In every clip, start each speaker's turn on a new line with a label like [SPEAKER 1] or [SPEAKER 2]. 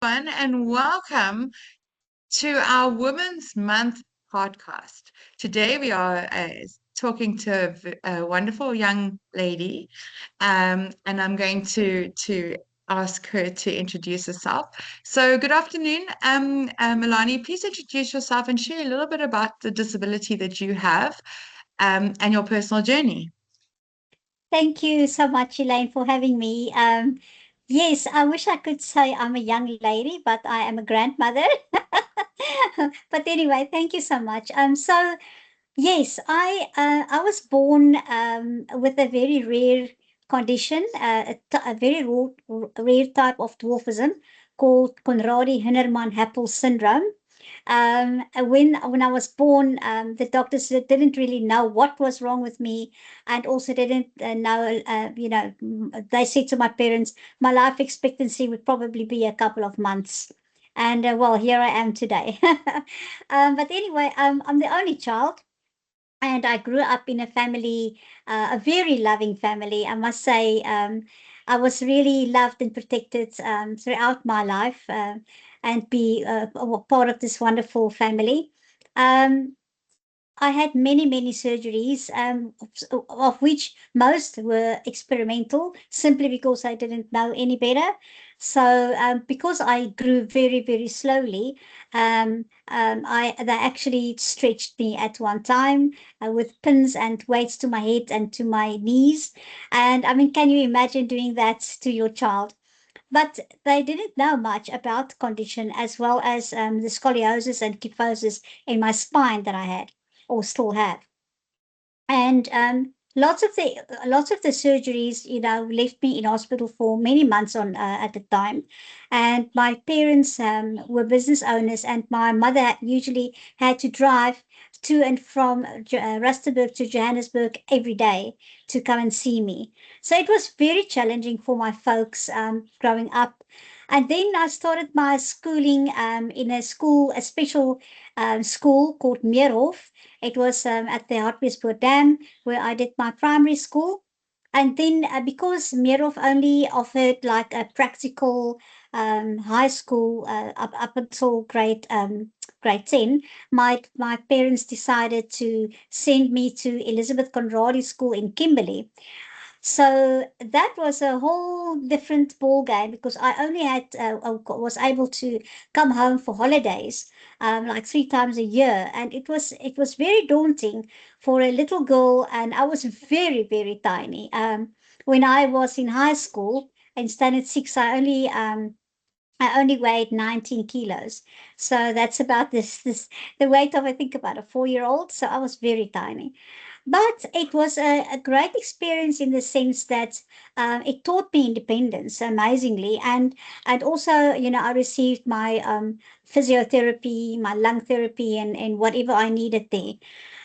[SPEAKER 1] everyone, and welcome to our Women's Month podcast. Today, we are talking to a wonderful young lady, and I'm going to ask her to introduce herself. So, good afternoon, Melanie. Please introduce yourself and share a little bit about the disability that you have, and your personal journey.
[SPEAKER 2] Thank you so much, Elaine, for having me. Yes, I wish I could say I'm a young lady, but I am a grandmother. But anyway, thank you so much. So yes, I was born with a very rare condition, a very rare type of dwarfism called Conradi-Hinnermann-Happel syndrome. When I was born, the doctors didn't really know what was wrong with me, and also didn't know. They said to my parents, my life expectancy would probably be a couple of months. And well, here I am today. But anyway, I'm the only child, and I grew up in a family, a very loving family. I must say, I was really loved and protected throughout my life, and be part of this wonderful family. Um, I had many surgeries, of which most were experimental, simply because I didn't know any better. So, because I grew very slowly, they actually stretched me at one time with pins and weights to my head and to my knees. And I mean, can you imagine doing that to your child? But they didn't know much about the condition, as well as the scoliosis and kyphosis in my spine that I had or still have. And lots of the surgeries, left me in hospital for many months on at the time. And my parents were business owners, and my mother usually had to drive to and from Rustenburg to Johannesburg every day to come and see me. So it was very challenging for my folks growing up. And then I started my schooling in a special school called Meerhof. It was at the Hartbeespoort Dam where I did my primary school. And then because Meerhof only offered like a practical high school up until grade 10, my parents decided to send me to Elizabeth Conradi School in Kimberley. So that was a whole different ball game, because I only was able to come home for holidays, like 3 times a year, and it was very daunting for a little girl, and I was very tiny. When I was in high school in standard six, I only weighed 19 kilos. So that's about this the weight of, I think, about a 4-year old. So I was very tiny. But it was a great experience in the sense that it taught me independence amazingly. And also, I received my physiotherapy, my lung therapy, and whatever I needed there.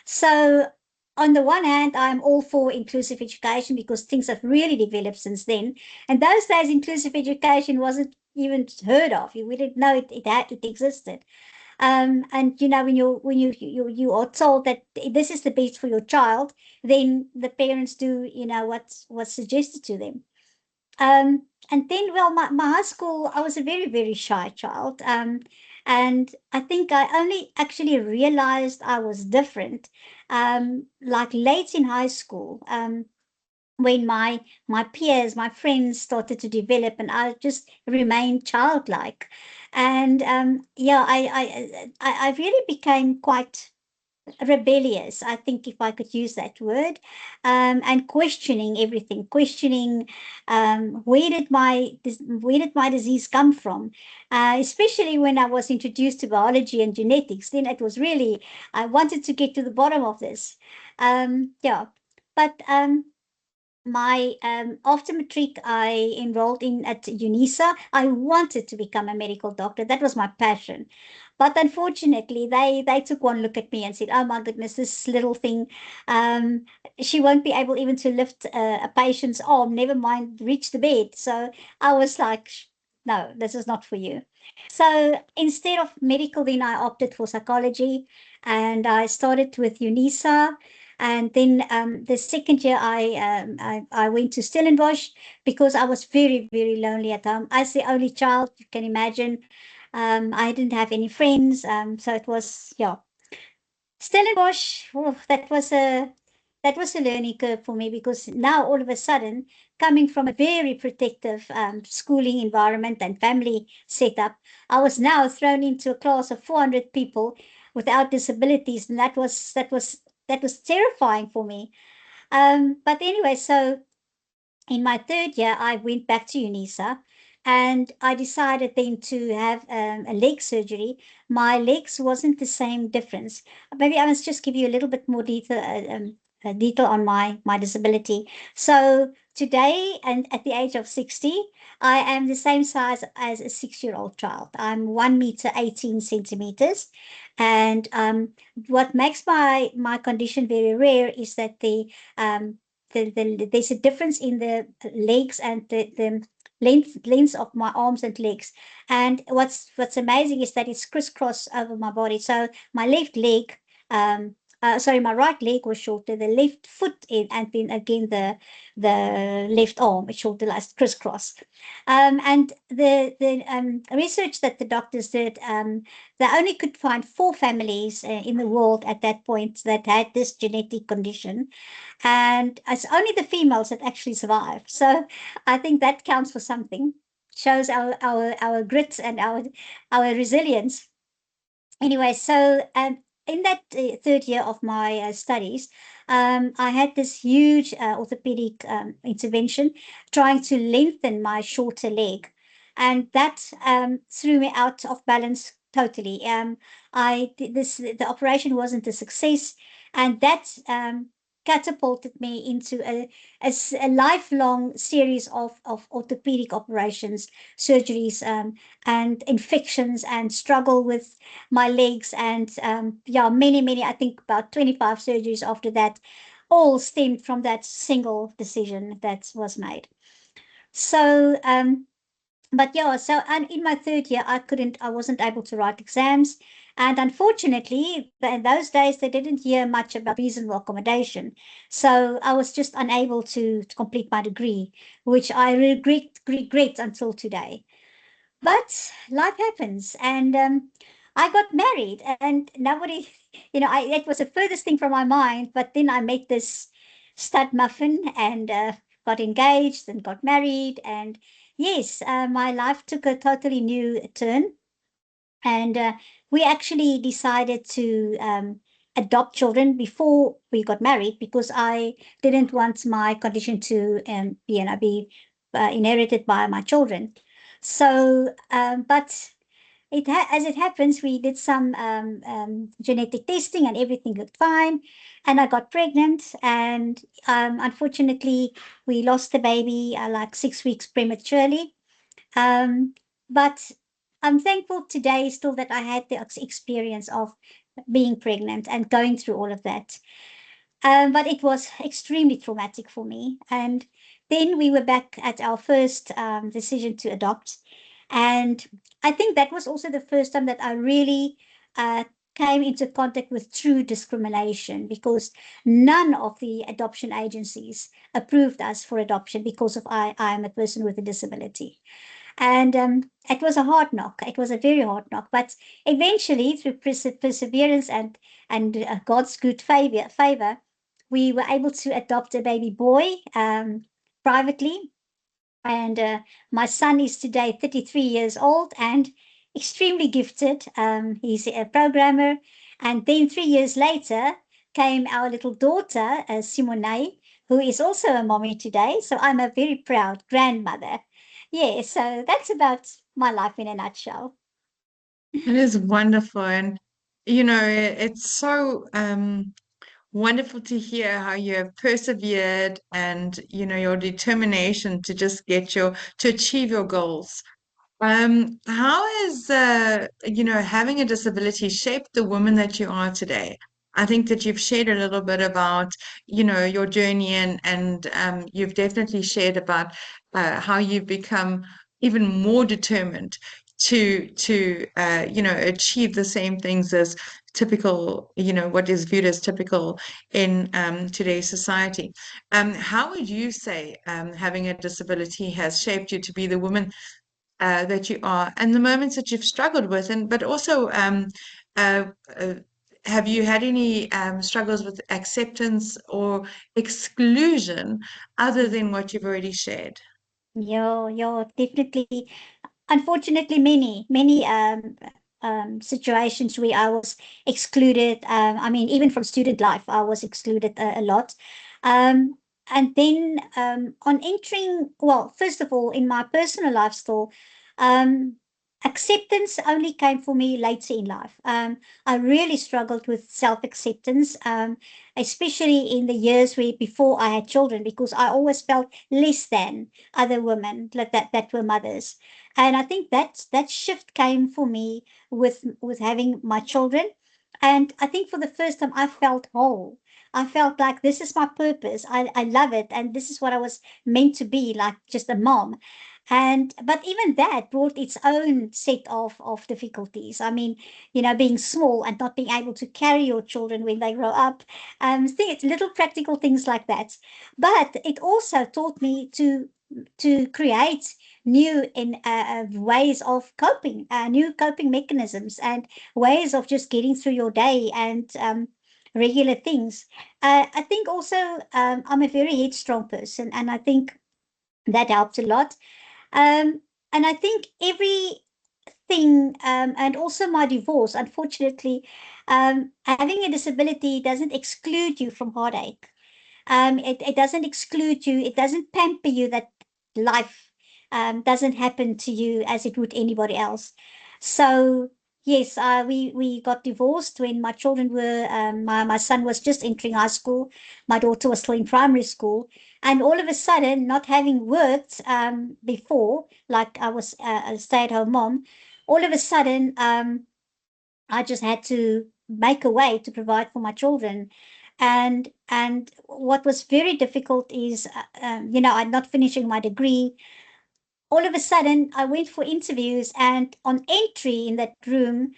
[SPEAKER 2] So on the one hand, I'm all for inclusive education because things have really developed since then. And those days, inclusive education wasn't even heard of. We didn't know it existed. And when you are told that this is the best for your child, then the parents do what's suggested to them. And then, well, my high school, I was a very shy child. And I think I only actually realized I was different, like late in high school. When my peers, my friends started to develop, and I just remained childlike. And yeah, I really became quite rebellious, I think, if I could use that word, and questioning everything, questioning where did my disease come from, especially when I was introduced to biology and genetics. Then it was really, I wanted to get to the bottom of this. Yeah, but my after matric, I enrolled in at UNISA. I wanted to become a medical doctor. That was my passion. But unfortunately, they took one look at me and said, "Oh my goodness, this little thing, um, she won't be able even to lift a patient's arm. Never mind reach the bed." So I was like, "No, this is not for you." So instead of medical, then I opted for psychology, and I started with UNISA. And then the second year, I went to Stellenbosch because I was very, very lonely at home. As the only child, you can imagine, I didn't have any friends. So it was, yeah, Stellenbosch. Oh, that was a learning curve for me because now all of a sudden, coming from a very protective schooling environment and family setup, I was now thrown into a class of 400 people without disabilities, and that was terrifying for me. But anyway, so in my third year, I went back to UNISA and I decided then to have a leg surgery. My legs wasn't the same difference. Maybe I must just give you a little bit more detail on my disability. So today, and at the age of 60, I am the same size as a 6-year-old child. I'm 1 meter 18 centimeters. And what makes my condition very rare is that there's a difference in the legs and the length of my arms and legs. And what's amazing is that it's crisscross over my body. So my left leg, sorry, my right leg was shorter, the left foot in, and then again the left arm is shorter, like crisscross. And the research that the doctors did, they only could find 4 families in the world at that point that had this genetic condition, and it's only the females that actually survive. So I think that counts for something. Shows our grit and our resilience. Anyway, so in that third year of my studies, I had this huge orthopedic intervention trying to lengthen my shorter leg, and that threw me out of balance totally. The operation wasn't a success, and that catapulted me into a lifelong series of orthopedic operations, surgeries, and infections, and struggle with my legs, and yeah, many, I think about 25 surgeries after that, all stemmed from that single decision that was made. So but yeah, so and in my third year, I wasn't able to write exams, and unfortunately, in those days they didn't hear much about reasonable accommodation, so I was just unable to complete my degree, which I regret until today. But life happens, and I got married, and nobody, it was the furthest thing from my mind. But then I met this stud muffin, and got engaged and got married, and yes, my life took a totally new turn, and we actually decided to adopt children before we got married because I didn't want my condition to be inherited by my children. So, but as it happens, we did some genetic testing and everything looked fine, and I got pregnant. And unfortunately, we lost the baby like 6 weeks prematurely. Um, but I'm thankful today still that I had the experience of being pregnant and going through all of that. But it was extremely traumatic for me. And then we were back at our first decision to adopt. And I think that was also the first time that I really uh, came into contact with true discrimination, because none of the adoption agencies approved us for adoption because of I am a person with a disability. And it was a hard knock. It was a very hard knock. But eventually, through perseverance and God's good favor, we were able to adopt a baby boy privately. And my son is today 33 years old and extremely gifted. He's a programmer. And then 3 years later came our little daughter, Simone, who is also a mommy today. So I'm a very proud grandmother. Yeah, so that's about my life in a nutshell.
[SPEAKER 1] It is wonderful. And, it's so wonderful to hear how you have persevered and, your determination to just to achieve your goals. How has, having a disability shaped the woman that you are today? I think that you've shared a little bit about, your journey, and you've definitely shared about how you've become even more determined achieve the same things as typical, what is viewed as typical in today's society. How would you say having a disability has shaped you to be the woman that you are, and the moments that you've struggled with, and but also uh, uh, have you had any struggles with acceptance or exclusion other than what you've already shared?
[SPEAKER 2] You're definitely, unfortunately, many situations where I was excluded. I mean, even from student life, I was excluded a lot. Um, and then on entering, well, first of all, in my personal lifestyle, um, acceptance only came for me later in life. I really struggled with self-acceptance, especially in the years where before I had children, because I always felt less than other women that were mothers. And I think that shift came for me with having my children. And I think for the first time I felt whole. I felt like this is my purpose. I love it, and this is what I was meant to be, like just a mom. And but even that brought its own set of difficulties. I mean, being small and not being able to carry your children when they grow up. It's little practical things like that. But it also taught me to create new ways of coping, new coping mechanisms, and ways of just getting through your day and regular things. I think also I'm a very headstrong person, and I think that helps a lot. And I think everything, and also my divorce, unfortunately, having a disability doesn't exclude you from heartache. It doesn't exclude you, it doesn't pamper you, that life doesn't happen to you as it would anybody else. So yes, we got divorced when my children were, my son was just entering high school, my daughter was still in primary school, and all of a sudden, not having worked before, like I was a stay-at-home mom, all of a sudden I just had to make a way to provide for my children. And what was very difficult is, I'm not finishing my degree. All of a sudden, I went for interviews, and on entry in that room,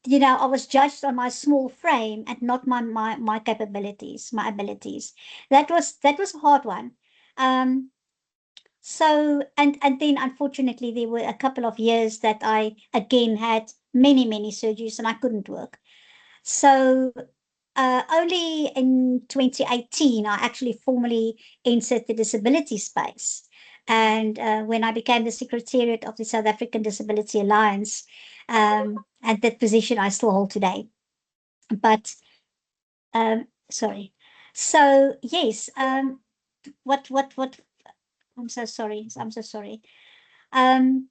[SPEAKER 2] I was judged on my small frame and not my capabilities, my abilities. That was a hard one. Um, and then unfortunately, there were a couple of years that I again had many surgeries and I couldn't work. So only in 2018, I actually formally entered the disability space. And when I became the Secretariat of the South African Disability Alliance, and that position I still hold today. But, sorry. So, yes, what, I'm so sorry. I'm so sorry. Um,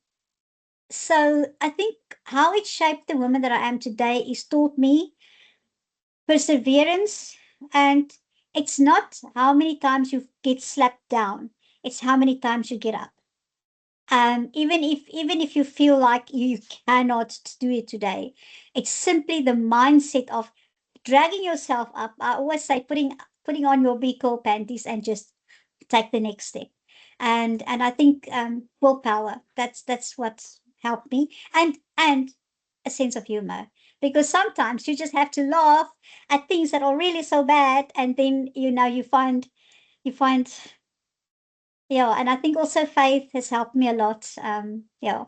[SPEAKER 2] so I think how it shaped the woman that I am today is taught me perseverance, and it's not how many times you get slapped down, it's how many times you get up. Even if you feel like you cannot do it today, it's simply the mindset of dragging yourself up. I always say putting on your big girl panties and just take the next step. And I think willpower, that's what helped me, and a sense of humor, because sometimes you just have to laugh at things that are really so bad, and then you find yeah. And I think also faith has helped me a lot. Yeah.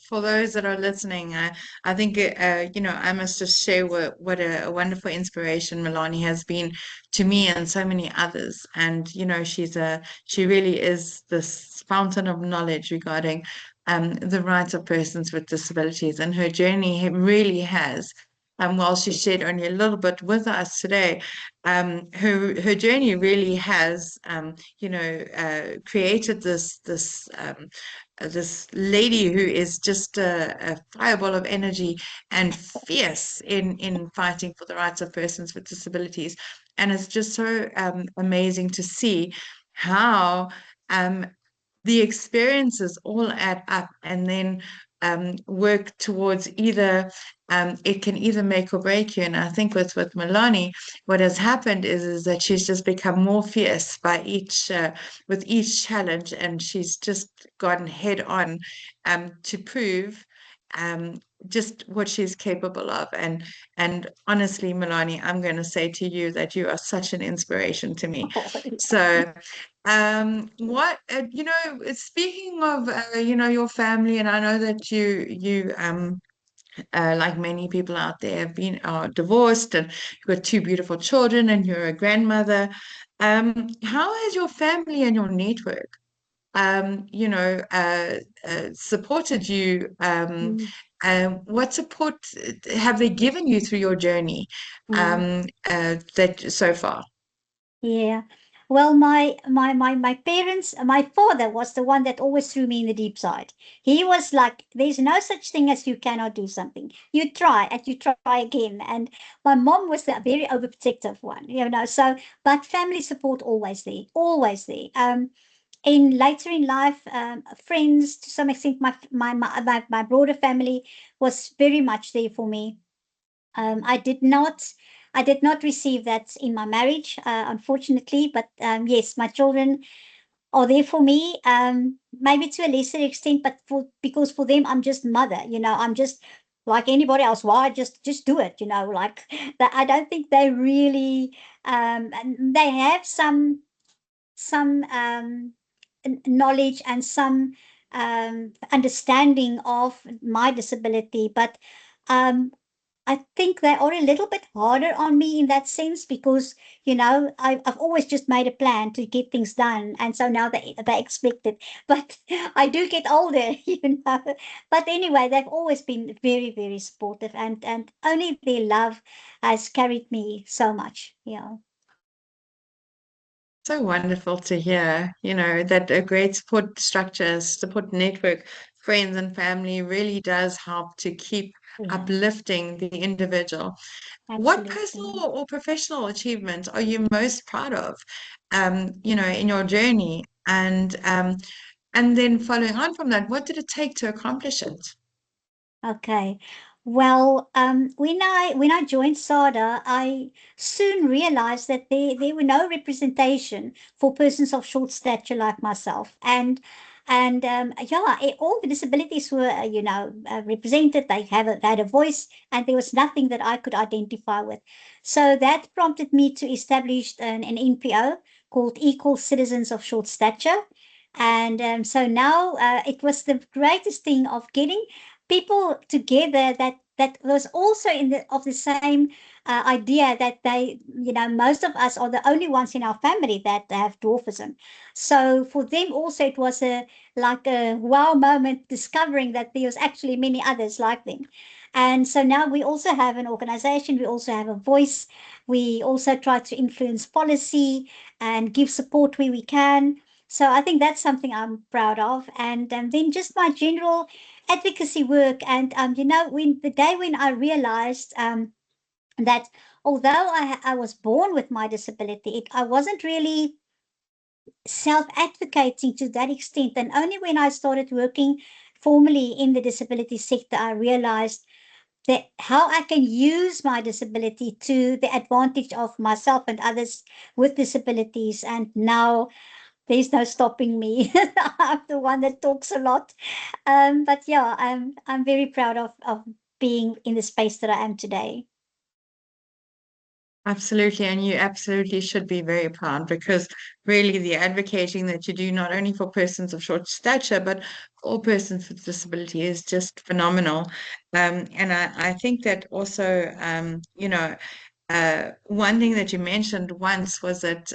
[SPEAKER 1] For those that are listening, I think, I must just share what a wonderful inspiration Melanie has been to me and so many others. And, she really is this fountain of knowledge regarding the rights of persons with disabilities. And her journey really has, while she shared only a little bit with us today, her journey really has, created this lady who is just a fireball of energy and fierce in fighting for the rights of persons with disabilities. And it's just so amazing to see how um, the experiences all add up, and then work towards either it can either make or break you. And I think with Melanie, what has happened is that she's just become more fierce by each with each challenge, and she's just gone head on to prove um, just what she's capable of. And honestly, Melanie, I'm going to say to you that you are such an inspiration to me.
[SPEAKER 2] Oh,
[SPEAKER 1] So, what speaking of your family, and I know that you like many people out there have been are divorced, and you've got two beautiful children, and you're a grandmother. How has your family and your network supported you?
[SPEAKER 2] mm,
[SPEAKER 1] What support have they given you through your journey
[SPEAKER 2] mm.
[SPEAKER 1] that so far?
[SPEAKER 2] Yeah. Well, my parents, my father was the one that always threw me in the deep side. He was like, "There's no such thing as you cannot do something. You try and you try again." And my mom was the very overprotective one, So, but family support always there, always there. In later in life, friends to some extent, my broader family was very much there for me. um, I did not I did not receive that in my marriage, unfortunately. But yes, my children are there for me. Maybe to a lesser extent, but because for them I'm just mother. I'm just like anybody else. Why just do it? Like that. I don't think they really. And they have some knowledge and some understanding of my disability, but um, I think they are a little bit harder on me in that sense because, I've always just made a plan to get things done. And so now they expect it. But I do get older, But anyway, they've always been very, very supportive, and only their love has carried me so much. Yeah,
[SPEAKER 1] So wonderful to hear, that a great support structure, support network, friends and family really does help to keep
[SPEAKER 2] yeah,
[SPEAKER 1] uplifting the individual. What
[SPEAKER 2] absolutely.
[SPEAKER 1] personal or professional achievements are you most proud of, in your journey? And then following on from that, what did it take to accomplish it?
[SPEAKER 2] Okay. Well, when I joined SADA, I soon realized that there were no representation for persons of short stature like myself, and yeah, all the disabilities were represented. They had a voice, and there was nothing that I could identify with. So that prompted me to establish an NPO called Equal Citizens of Short Stature, and so now it was the greatest thing of getting people together that was also in the same idea that most of us are the only ones in our family that have dwarfism. So for them also it was a wow moment discovering that there was actually many others like them. And so now we also have an organization, we also have a voice, we also try to influence policy and give support where we can. So I think that's something I'm proud of. And then just my general advocacy work. And when the day when I realized that although I was born with my disability, I wasn't really self-advocating to that extent. And only when I started working formally in the disability sector, I realized that how I can use my disability to the advantage of myself and others with disabilities. And now there's no stopping me. I'm the one that talks a lot. But yeah, I'm very proud of being in the space that I am today.
[SPEAKER 1] Absolutely, and you absolutely should be very proud because really the advocating that you do not only for persons of short stature but for all persons with disability is just phenomenal. And I think that also, one thing that you mentioned once was that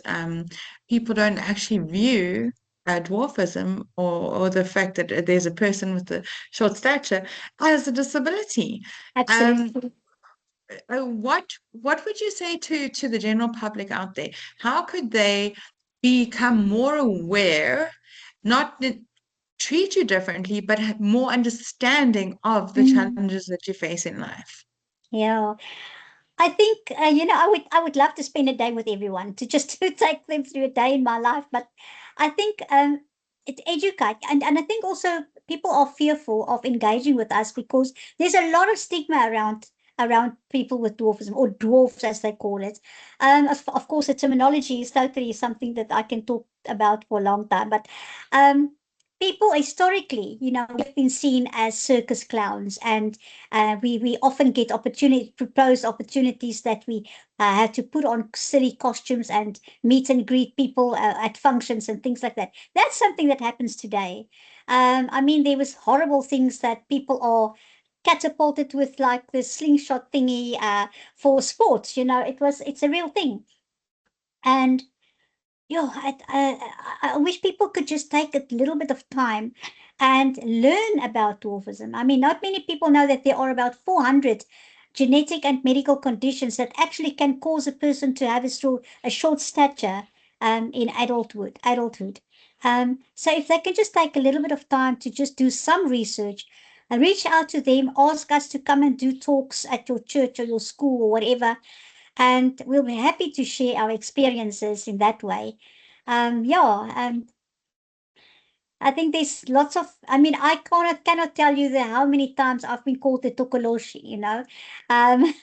[SPEAKER 1] people don't actually view dwarfism or the fact that there's a person with a short stature as a disability. Um,
[SPEAKER 2] Absolutely.
[SPEAKER 1] what would you say to the general public out there? How could they become more aware, not treat you differently, but have more understanding of the
[SPEAKER 2] Mm,
[SPEAKER 1] challenges that you face in life?
[SPEAKER 2] yeah. I think I would love to spend a day with everyone to just to take them through a day in my life, but I think it educate, and I think also people are fearful of engaging with us because there's a lot of stigma around people with dwarfism, or dwarfs as they call it. Of course, the terminology is totally something that I can talk about for a long time, but um, people historically, we've been seen as circus clowns, and we often get proposed opportunities that we have to put on silly costumes and meet and greet people at functions and things like that. That's something that happens today. I mean, there was horrible things that people are catapulted with, like the slingshot thingy for sports. It's a real thing. And I wish people could just take a little bit of time and learn about dwarfism. I mean, not many people know that there are about 400 genetic and medical conditions that actually can cause a person to have a short stature in adulthood. So if they can just take a little bit of time to just do some research, reach out to them, ask us to come and do talks at your church or your school or whatever, and we'll be happy to share our experiences in that way. Yeah, I think there's lots of. I mean, I cannot tell you how many times I've been called the tokoloshi, um,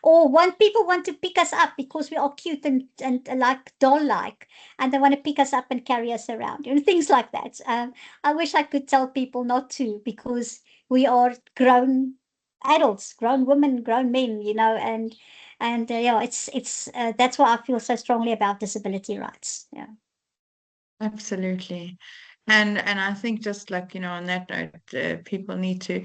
[SPEAKER 2] or people want to pick us up because we are cute and like doll-like, and they want to pick us up and carry us around, things like that. I wish I could tell people not to, because we are grown adults, grown women, grown men, and yeah, it's that's why I feel so strongly about disability rights. Yeah.
[SPEAKER 1] Absolutely. And I think, just like, on that note, people need to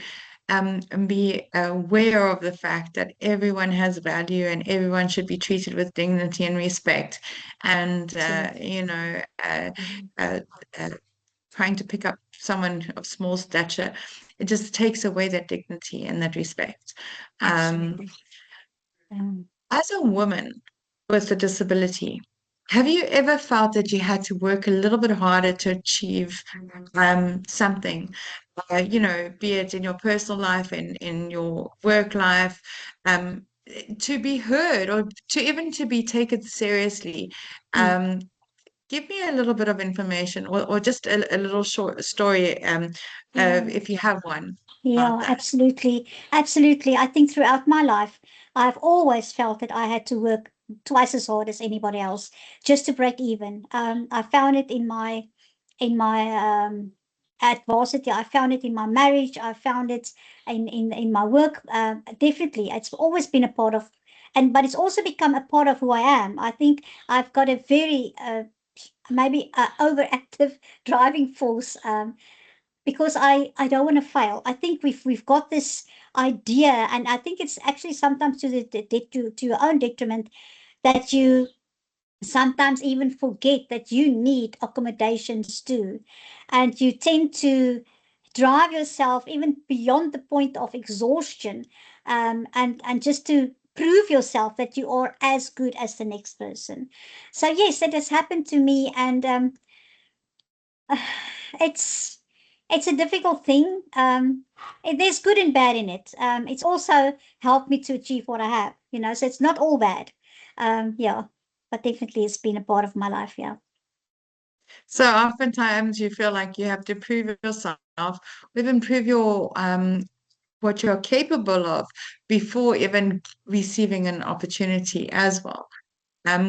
[SPEAKER 1] be aware of the fact that everyone has value and everyone should be treated with dignity and respect. And
[SPEAKER 2] Absolutely. Mhm.
[SPEAKER 1] uh, uh, trying to pick up someone of small stature, it just takes away that dignity and that respect. Um,
[SPEAKER 2] Absolutely. Um,
[SPEAKER 1] as a woman with a disability, have you ever felt that you had to work a little bit harder to achieve something, be it in your personal life, in your work life, um, to be heard, or to even to be taken seriously?
[SPEAKER 2] mm.
[SPEAKER 1] Um, Give me a little bit of information, or just a little short story,
[SPEAKER 2] Yeah.
[SPEAKER 1] if you have one about
[SPEAKER 2] Yeah,
[SPEAKER 1] that.
[SPEAKER 2] absolutely. Absolutely. I think throughout my life, I've always felt that I had to work twice as hard as anybody else just to break even. I found it in my adversity. I found it in my marriage. I found it in my work. Definitely, it's always been a part of, but it's also become a part of who I am. I think I've got a very maybe overactive driving force. Because I don't want to fail. I think we've got this idea, and I think it's actually sometimes to your own detriment, that you sometimes even forget that you need accommodations too, and you tend to drive yourself even beyond the point of exhaustion, and just to prove yourself that you are as good as the next person. So yes, that has happened to me, and it's it's a difficult thing. There's good and bad in it. It's also helped me to achieve what I have, so it's not all bad. Yeah, but definitely it's been a part of my life. Yeah.
[SPEAKER 1] So oftentimes you feel like you have to prove yourself, even prove what you're capable of before even receiving an opportunity as well.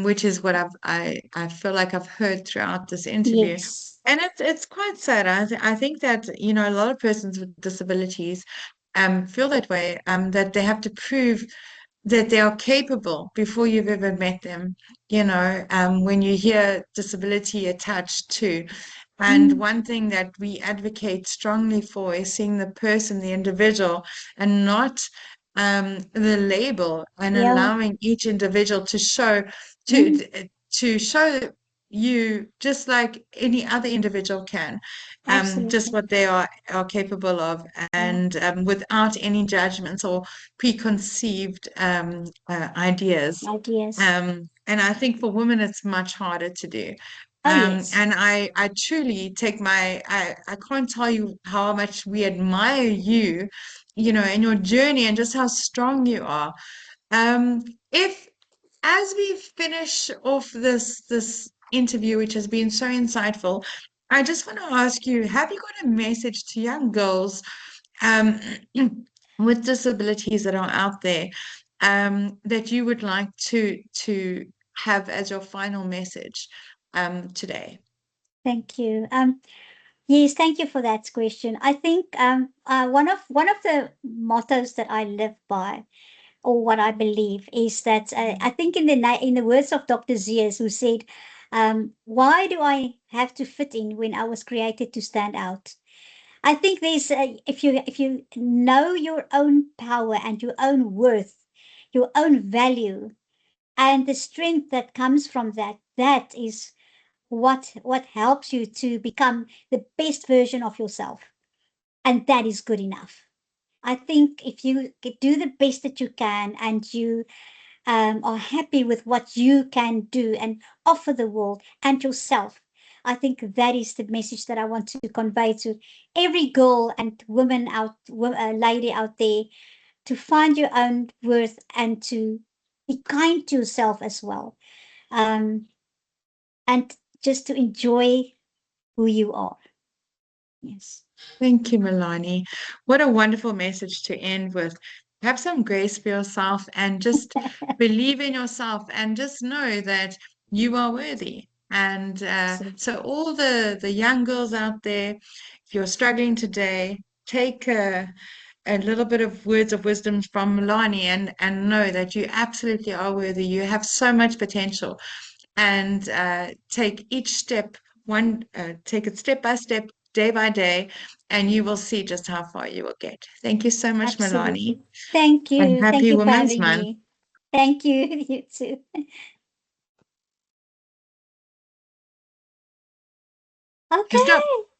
[SPEAKER 1] Which is what I feel like I've heard throughout this interview.
[SPEAKER 2] Yes.
[SPEAKER 1] And it's quite sad. I think that, a lot of persons with disabilities feel that way, that they have to prove that they are capable before you've ever met them, when you hear disability attached to. And
[SPEAKER 2] Mm,
[SPEAKER 1] one thing that we advocate strongly for is seeing the person, the individual, and not the label, and
[SPEAKER 2] yeah.
[SPEAKER 1] allowing each individual
[SPEAKER 2] Mm,
[SPEAKER 1] to show you, just like any other individual can, just
[SPEAKER 2] absolutely.
[SPEAKER 1] what they are capable of,
[SPEAKER 2] Yeah.
[SPEAKER 1] and without any judgments or preconceived ideas.
[SPEAKER 2] Ideas.
[SPEAKER 1] And I think for women, it's much harder to do.
[SPEAKER 2] Oh yes.
[SPEAKER 1] And I truly take I can't tell you how much we admire you, in your journey, and just how strong you are. If, as we finish off this interview, which has been so insightful, I just want to ask you, have you got a message to young girls um, with disabilities that are out there that you would like to have as your final message today?
[SPEAKER 2] Thank you. Yes, thank you for that question. I think one of the mottos that I live by, or what I believe, is that I think in the words of Dr. Zeus, who said, "Why do I have to fit in when I was created to stand out?" I think there's if you know your own power and your own worth, your own value, and the strength that comes from that, that is what helps you to become the best version of yourself, and that is good enough. I think if you do the best that you can, and you are happy with what you can do and offer the world and yourself, I think that is the message that I want to convey to every girl and lady out there, to find your own worth and to be kind to yourself as well, um, and just to enjoy who you are. Yes.
[SPEAKER 1] Thank you, Melanie. What a wonderful message to end with. Have some grace for yourself and just believe in yourself and just know that you are worthy. And so,
[SPEAKER 2] Absolutely.
[SPEAKER 1] all the young girls out there, if you're struggling today, take a little bit of words of wisdom from Melanie and know that you absolutely are worthy. You have so much potential and take each step take it step by step, day by day, and you will see just how far you will get. Thank you so much, Melanie,
[SPEAKER 2] Absolutely. Thank
[SPEAKER 1] and
[SPEAKER 2] you. Thank
[SPEAKER 1] happy
[SPEAKER 2] you for
[SPEAKER 1] Women's
[SPEAKER 2] having
[SPEAKER 1] Month.
[SPEAKER 2] me. Thank you. You too.
[SPEAKER 1] Stop.
[SPEAKER 2] Okay.